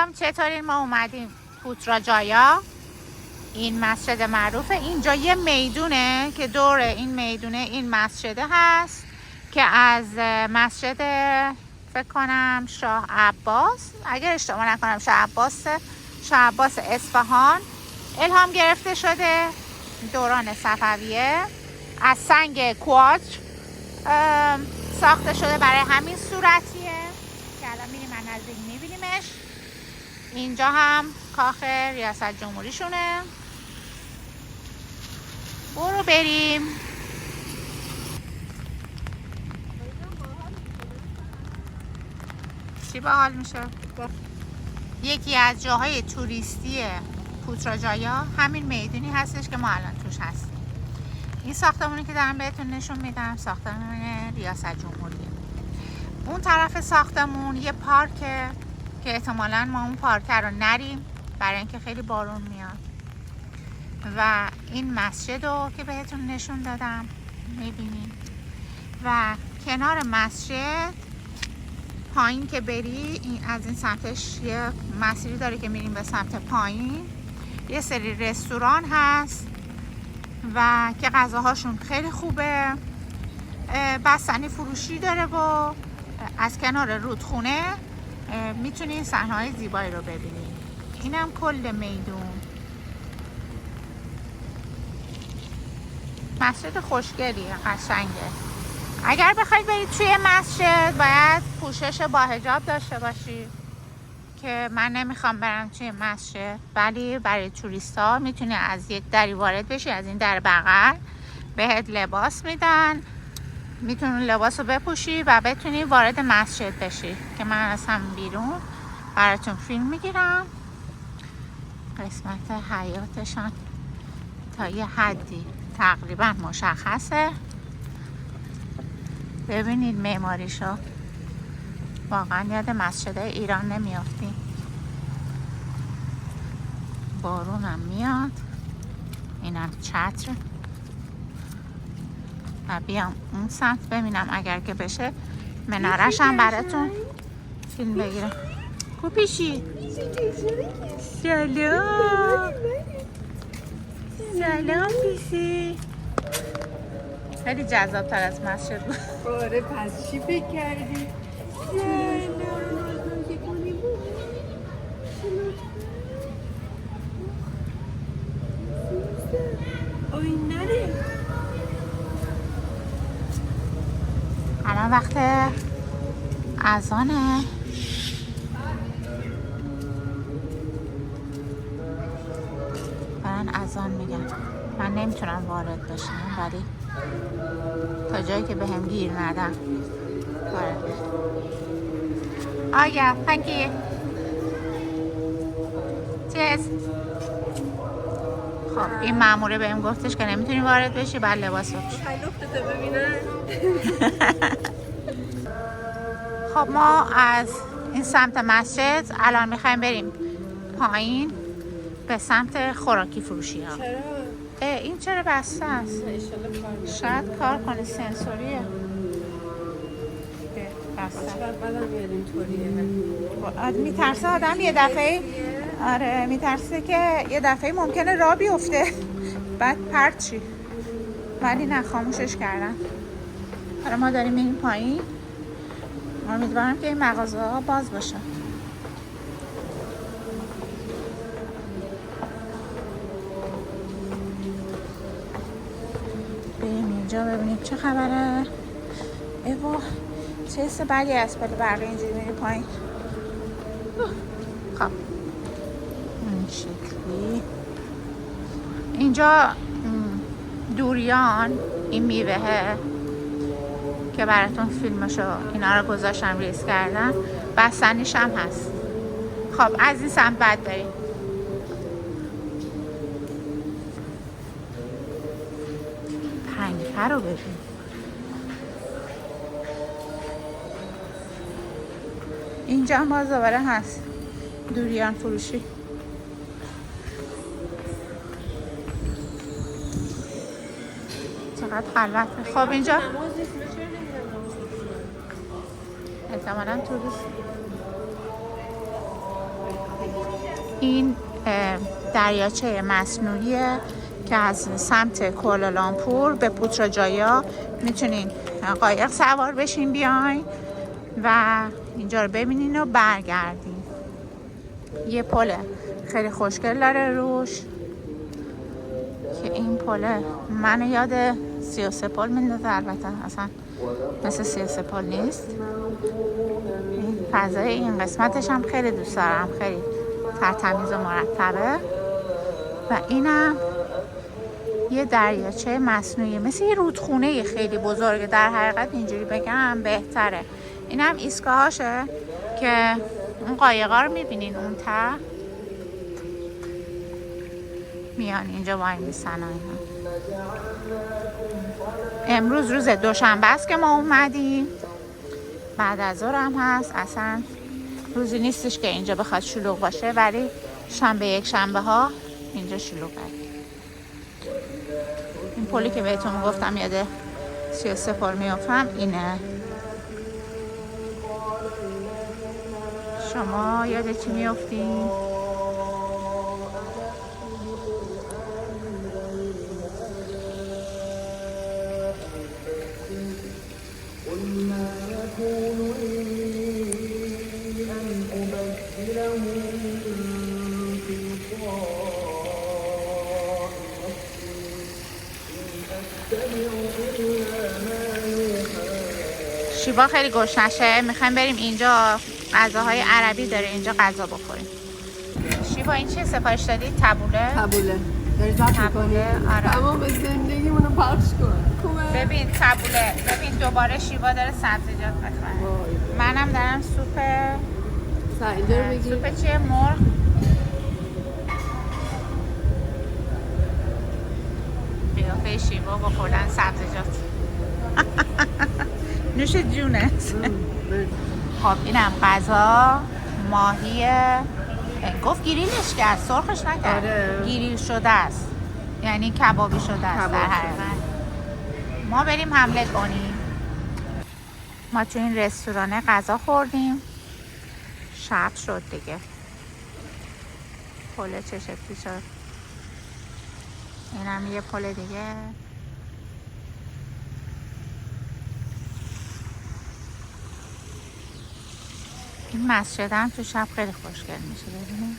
سلام، چطورین؟ ما اومدیم پوتراجایا، این مسجد معروفه. اینجا یه میدونه که دور این میدونه این مسجد هست که از مسجد فکر کنم شاه عباس، اگر اشتباه نکنم شاه عباس اصفهان الهام گرفته شده. دوران صفویه از سنگ کوارتز ساخته شده، برای همین صورتیه که الان میریم از نزدیک میبینیمش. اینجا هم کاخ ریاست جمهوریشونه. برو بریم. چی باحال میشه؟ یکی از جاهای توریستی پوتراجایا همین میدونی هستش که ما الان توش هستیم. این ساختمونی که دارم بهتون نشون میدم ساختمون ریاست جمهوریه. اون طرف ساختمون یه پارکه که احتمالاً ما اون پارک رو نریم برای اینکه خیلی بارون میاد. و این مسجد رو که بهتون نشون دادم میبینیم و کنار مسجد پایین که بری از این سمتش یه مسیری داره که میریم به سمت پایین. یه سری رستوران هست و که غذاهاشون خیلی خوبه. بستنی فروشی داره و از کنار رودخونه میتونی صحنه‌های زیبایی رو ببینی. اینم کل میدون. مسجد خوشگلیه، قشنگه. اگر بخواید برید توی مسجد باید پوشش با حجاب داشته باشی که من نمیخوام برم توی مسجد، ولی برای توریستا میتونی از یک دری وارد بشی، از این در بغل بهت لباس میدن، میتونی لباس رو بپوشی و بتونی وارد مسجد بشی که من از هم بیرون براتون فیلم میگیرم. قسمت حیاتشان تا یه حدی تقریبا مشخصه. ببینید معماریشو، واقعا یاد مسجدهای ایران نمیافتیم. بارونم میاد. اینم چتر و بیام اون سمت ببینم اگر که بشه منارش هم براتون فیلم بگیرم. کوپیشی سلام. سلام پیشی. خیلی جذاب تر از مسجد بود. آره پس چی فکر کردی؟ الان وقت اذانه. برن اذان میگن. من نمیتونم وارد بشم ولی تا جایی که به هم گیر ندم وارد بشم. آیا تhank you. Cheers. خب این ماموره بهم گفتش که نمیتونی وارد بشی، بعد لباس بپوشی. لختتو ببینن. خب ما از این سمت مسجد الان میخوایم بریم پایین به سمت خوراکی فروشی ها. چرا؟ این چرا بسته است؟ شاید کار کنه، سنسوریه. بسته. بدم میاد اینطوریه. میترسه آدم یه دفعه، آره میترسه که یه دفعه ممکنه راه بیفته بعد پرت شی، ولی نه خاموشش کردن. حالا ما داریم میریم پایین. امیدوارم که این مغازه ها باز باشه. بریم اینجا ببینیم چه خبره. ایوا چه حس بدی از پل برقی اینجوری میری پایین. خب این شکلی اینجا دوریان این میوهه که براتون فیلمشو اینا رو گذاشتم ریز کردم. بستنیش هم هست. خب از این سمت بعد بریم. پنکه رو ببین. اینجا هم باز دوباره هست دوریان فروشی. چقدر خلوته. خب اینجا احتمالاً توریست. این دریاچه مصنوعیه که از سمت کوالالامپور به پوتراجایا میتونین قایق سوار بشین بیاین و اینجا رو ببینین و برگردین. یه پل خیلی خوشگل داره روش که این پل منو یاد 33 پل میندازه، البته اصلا مثل 33 پل نیست. این فضای این قسمتش هم خیلی دوست دارم، خیلی ترتمیز و مرتبه. و اینم یه دریاچه مصنوعی مثل یه رودخونه خیلی بزرگه، در حقیقت اینجوری بگم بهتره. اینم ایستگاهاشه که اون قایقا رو میبینین اون ته میان اینجا وای میسن. امروز روز دوشنبه است که ما اومدیم، بعد از ظهر هم هست، اصلا روزی نیستش که اینجا بخواد شلوغ باشه، ولی شنبه یک شنبه ها اینجا شلوغه. این پلی که بهتون گفتم یاد 33 پل میافتم اینه. شما یاد چی میافتین؟ شیوا خیلی گشنشه، میخوایم بریم اینجا غذاهای عربی داره اینجا غذا بخوریم. شیوا این چه سفارش دادی؟ تبوله؟ تبوله داری زبط میکنی؟ آره. تمام به زندگیمونو پخش کن. خوبه؟ ببین تبوله، ببین دوباره شیوا داره سبزیجات بخوره. منم دارم سوپ اینجا رو بگیر. سوپ چیه؟ مرغ. قیافه شیوا با خوردن سبزیجات. نوش جونت. خب اینم غذا، ماهی گفت گریلش کرد، سرخش نکرد. آره. گریل شده است، یعنی کبابی شده است در حقیقت. ما بریم حمله کنیم. ما تو این رستوران غذا خوردیم، شب شد دیگه. پل چه شکلی شد. اینم یه پل دیگه. این مسجد هم تو شب خیلی خوشگل میشه، ببینید.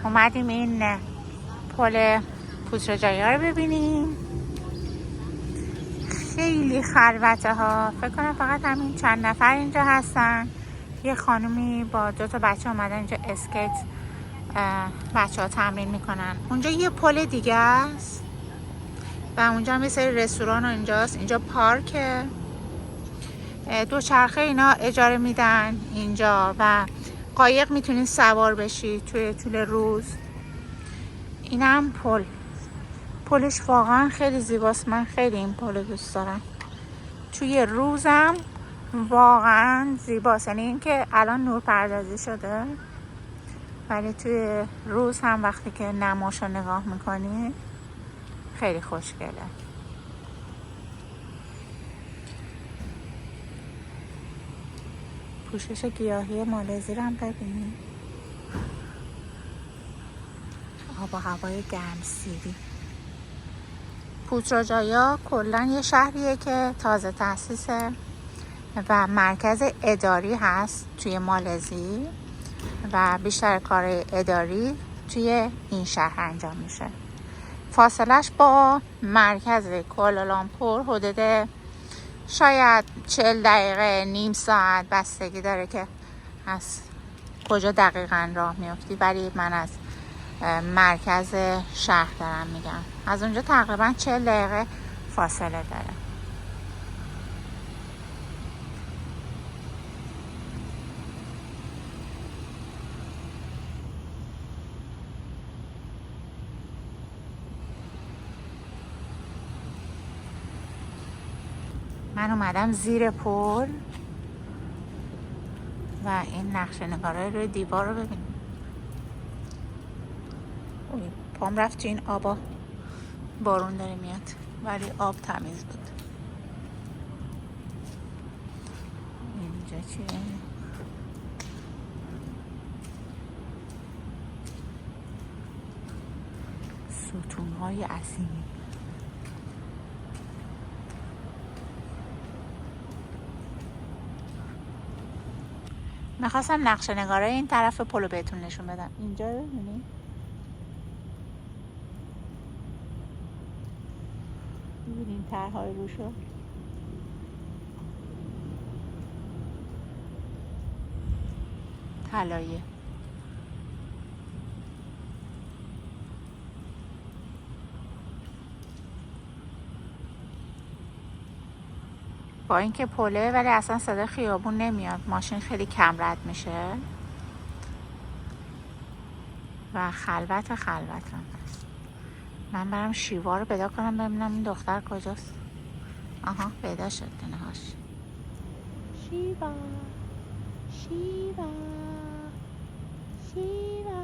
اومدیم این پل پوتراجایا رو ببینیم. خیلی خلوته ها، فکر کنم فقط همین چند نفر اینجا هستن. یه خانومی با 2 تا بچه اومدن اینجا اسکیت بچه ها تمرین میکنن. اونجا یه پل دیگه است و اونجا هم یه سری رستوران و اینجاست. اینجا پارکه، دوچرخه اینا اجاره میدن اینجا و قایق میتونین سوار بشی توی طول روز. اینم پلش واقعا خیلی زیباست، من خیلی این پل دوست دارم. توی روزم واقعا زیباست، یعنی این که الان نور پردازی شده ولی توی روز هم وقتی که نماش رو نگاه میکنی خیلی خوشگله. پوشش گیاهی مالزی رو هم ببینیم. آب و هوای گرمسیری. پوتراجایا کلا یه شهریه که تازه تأسیسه و مرکز اداری هست توی مالزی و بیشتر کار اداری توی این شهر انجام میشه. فاصلش با مرکز کوالالامپور حدود شاید 40 دقیقه، نیم ساعت، بستگی داره که از کجا دقیقاً راه میافتی، ولی من از مرکز شهر دارم میگم. از اونجا تقریبا 40 دقیقه فاصله داره. من اومدم زیر پل و این نقشه نگارای روی دیوار رو ببینیم. پام رفت تو این آبا. بارون داره میاد ولی آب تمیز بود. اینجا چیه؟ ستونهای عظیم. میخواستم نقشه نگارای این طرف پلو بهتون نشون بدم. اینجا رو ببینید. ببینین طرحهای روشو. طلایه. با اینکه پله ولی اصلا صدا خیابون نمیاد. ماشین خیلی کم رد میشه و خلوت هم هست. من برم شیوا رو پیدا کنم ببینم این دختر کجاست. آها پیدا شد دنهاش. شیوا شیوا شیوا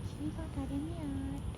شیوا داره میاد.